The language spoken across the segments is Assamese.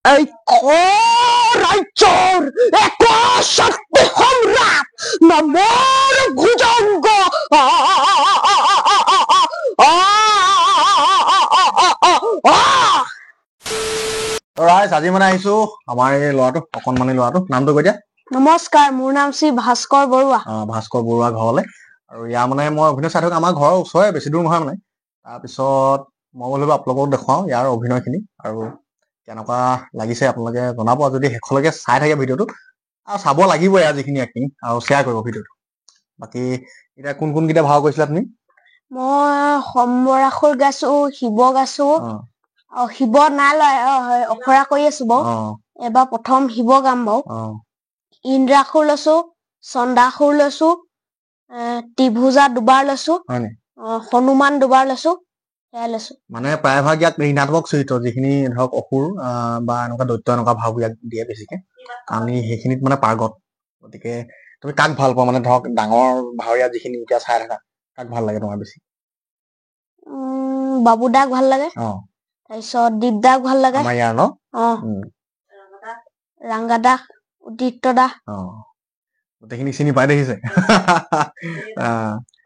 এই ৰাজ্যৰ এক শক্তি সম্ৰাট নমৰ ভুজংগ আজি মানে আহিছো আমাৰ এই ল'ৰাটো অকণমানি ল'ৰাটো নামটো কৈ দিয়া। নমস্কাৰ, মোৰ নাম শ্ৰী ভাস্কৰ বৰুৱা। ভাস্কৰ বৰুৱা ঘৰলে আৰু ইয়াৰ মানে মই অভিনয় চাই থাকোঁ। আমাৰ ঘৰৰ ওচৰৰে, বেছি দূৰ নহয় মানে। তাৰপিছত মই বোলো আপোনালোকক দেখুৱাওঁ ইয়াৰ অভিনয়খিনি আৰু কেনেকুৱা লাগিছে আপোনালোকে জনাব। যদি শেষলৈকে চাই থাকে ভিডিঅ'টো আৰু চাব লাগিবই আৰু যিখিনি এক্টিং আৰু শ্বেয়াৰ কৰিব ভিডিঅ'টো। বাকী এতিয়া কোন কোনকেইটা ভাও কৰিছিলে আপুনি? মই সম্বৰাসুৰ গাইছো, শিৱ গাইছো। শিৱ নাই লয়, অখৰা কৰি আছো বাৰু। এবাৰ প্ৰথম শিৱ গাম বাৰু। ইন্দ্ৰাসুৰ লৈছো, চন্দাসুৰ লৈছো, ত্ৰিভুজা দুবাৰ লৈছো, হনুমান দুবাৰ লৈছো, সেয়াই লৈছো। মানে প্ৰায়ভাগ ইয়াক ঋণাত্মক চৰিত্ৰ, যিখিনি ধৰক অসুৰ বা এনেকুৱা দৈত্য এনেকুৱা ভাও ইয়াক দিয়ে বেছিকে। আমি সেইখিনিত মানে পাৰ্গত। গতিকে তুমি কাক ভাল পোৱা? মানে ধৰক ডাঙৰ ভাৱৰীয়া যিখিনি এতিয়া চাই থাকা, কাক ভাল লাগে তোমাৰ বেছি? বাবুদাক ভাল লাগে, তাৰপিছত দীপদাক ভাল লাগে, আমাৰ ইয়াৰ ন ৰাংগাদা, উদিত্য দা, গোটেইখিনি চিনি পাই দেখিছে।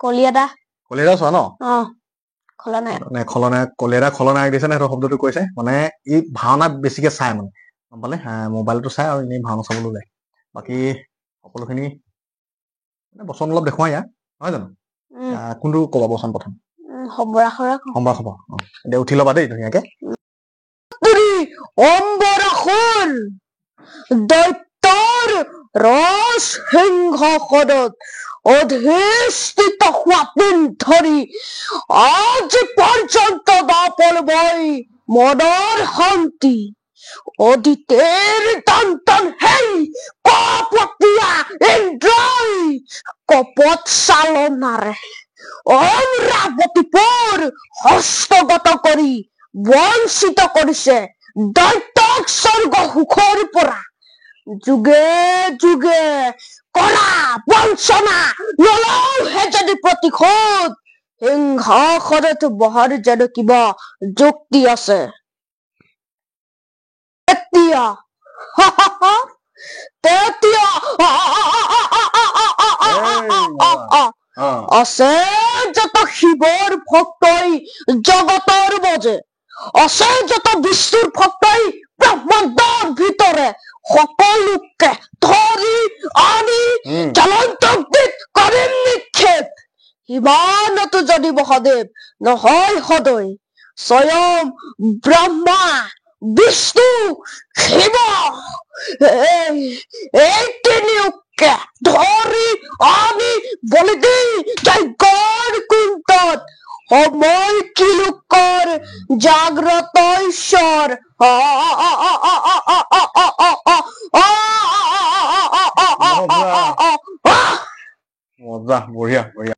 কলিয়াদা চোৱা ন? খলনায়ক খলনায়ক দিছে নে সেইটো শব্দটো কৈছে। মানে ই ভাওনা বেছিকে চাই মানে, গম পালে? মোবাইলটো চাই আৰু এনেই ভাওনা চাবলৈ ওলায়। বাকী সকলোখিনি বচন অলপ দেখুৱাই ইয়াৰ, নহয় জানো? কোনটো ক'বা বচন প্ৰথম? সম্বৰাসুৰ। এতিয়া উঠি ল'বা দেই ধুনীয়াকে। অম্বৰাসুৰ দৈত্যৰ ৰস সিংহাসনত অধিষ্ঠিত হোৱাদিন ধৰি আজি পৰ্যন্ত নাপালবই মনৰ শান্তি। অদিতেৰ দন্তন সেই কপটীয়া ইন্দ্ৰই কপট চালনাৰে অমৰাৱতীপুৰ হস্তগত কৰি বঞ্চিত কৰিছে দৈত্যক স্বৰ্গ সুখৰ পৰা। যুগে যুগে কৰা বঞ্চনা নলৌহে যদি প্ৰতিশোধ, সিংহাসনত বহাৰ যেন কিবা যুক্তি আছে। তেতিয়া আছে যত শিৱৰ ভক্তই জগতৰ মাজে, আছে যত বিষ্ণুৰ ভক্তই ব্ৰহ্মাণ্ডৰ ভিতৰে, সকলোকে ধৰি আনি জ্বলন্ত কৰিম নিক্ষেপ। সিমানতো যদি মহাদেৱ নহয় সদয়, স্বয়ং ব্ৰহ্মা বিষ্ণু শিৱ এই তিনিওকে ধৰি আনি বলি দি যজ্ঞৰ কুণ্ডত সময় কিলোকৰ জাগ্ৰত ঈশ্বৰ। মজা, বঢ়িয়া বঢ়িয়া।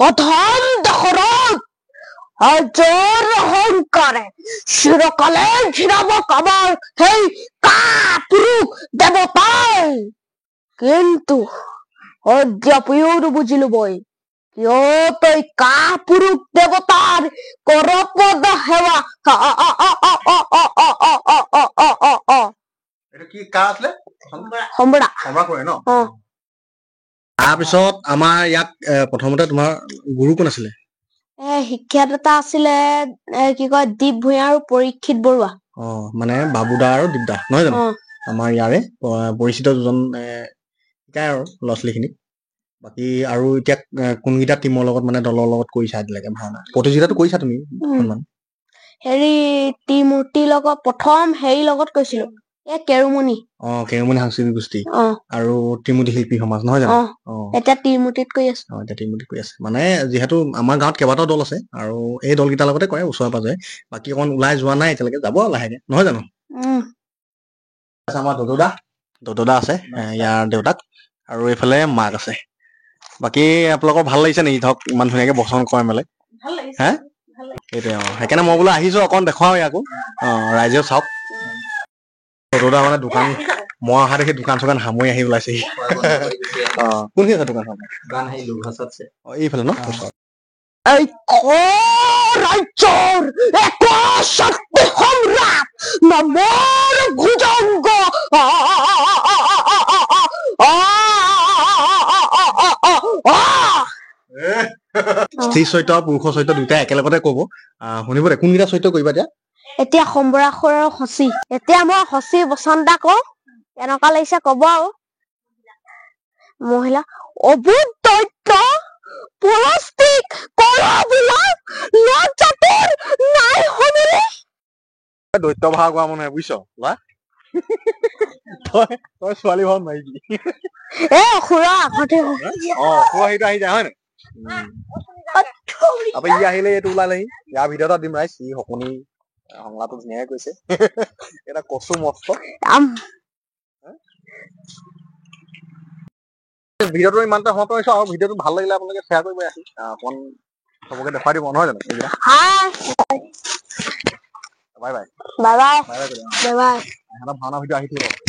অধম দশৰথ অজৰ অহংকাৰে চিৰকালে ঘিৰাব কাবাৰ সেই কাপুৰুষ দেৱতাই। কিন্তু অদ্যাপিও নুবুজিলো মই, কিয় তই কাপুৰুষ দেৱতাৰ কৰপদ সেৱা। তাৰপিছত আমাৰ ইয়াক প্ৰথমতে তোমাৰ গুৰু কোন আছিলে? শিক্ষাদাতা আছিলে কি কয় দীপ ভূঞা আৰু পৰীক্ষিত বৰুৱা। মানে বাবুদা আৰু দীপদা, নহয় জানো? আমাৰ ইয়াৰে পৰিচিত দুজন শিকায় আৰু ল'ৰা ছোৱালীখিনিক। বাকী আৰু এতিয়া কোনকেইটা টিমৰ লগত মানে দলৰ লগত কৰিছা আজিলৈকে ভাওনা? প্ৰতিযোগিতাটো কৰিছা তুমি? হেৰি ত্ৰিমূৰ্তিৰ লগত প্ৰথম হেৰি লগত কৈছিলো, কেৰুমণি। কেৰুমণি সাংস্কৃতিক গোষ্ঠী আৰু ত্ৰিমূৰ্তি শিল্পী সমাজ, নহয় জানো? এতিয়া ত্ৰিমূৰ্তিত কৰি আছো। এতিয়া ত্ৰিমূৰ্তিত কৰি আছে। মানে যিহেতু আমাৰ গাঁৱত কেইবাটাও দল আছে আৰু এই দলকেইটাৰ লগতে কৰে ওচৰে পাজৰে। বাকী অকণ ওলাই যোৱা নাই এতিয়ালৈকে, যাব লাহেকে, নহয় জানো? আমাৰ দদৌদা আছে, ইয়াৰ দেউতাক, আৰু এইফালে মাক আছে। বাকী আপোনালোকৰ ভাল লাগিছে নেকি? ধৰক ইমান ধুনীয়াকে বচন কৰে মেলে। হে সেইটোৱে সেইকাৰণে মই বোলো আহিছো অকণ দেখুৱাও ইয়াকো, ৰাইজেও চাওক। দদৌদা মানে দোকান, মই অহা দেখি দোকান চোকান সামৰি আহি ওলাইছেহি। কোনখিনি আছে দোকান? এইফালে ন? এই ৰাজ্যৰ এক শক্তি সম্ৰাট মোৰ ভুজংগ স্ত্ৰী চৰিত্ৰ আৰু পুৰুষৰ চৰিত্ৰ দুটাই একেলগতে কব শুনিব দে কোনকেইটা চৰিত্ৰ কৰিবা এতিয়া এতিয়া সম্বৰাসুৰ আৰু সচি এতিয়া মই সচি বচন্তা কওঁ কেনেকুৱা লাগিছে কব আৰু মহিলা অবুধ দৈত্য পুৰস্তিক কৰবিলাক লজ্জাতিৰ নাই শুনিলি দৈত্য ভাও কোৱা মানুহে বুজিছ তই ছোৱালী ভাও মাৰিবি খুৰা আগতে সেইটো আহি যায় হয় নাই তাৰপৰা ই আহিলে এইটো ওলালেহি ইয়াৰ ভিতৰত দিম ৰাইজ ই শকুনি সংলাটো ধুনীয়াকে কৈছে এটা কচু মস্ত ভিডিঅ'টো ইমানটা সমাপ্ত হৈছে আৰু ভিডিঅ'টো ভাল লাগিলে আপোনালোকে শ্বেয়াৰ কৰিব আহি অকণ চবকে দেখুৱাই দিব নহয় জানো bye bye bye bye bye bye ভাওনা ভিডিঅ' আহি থাকিব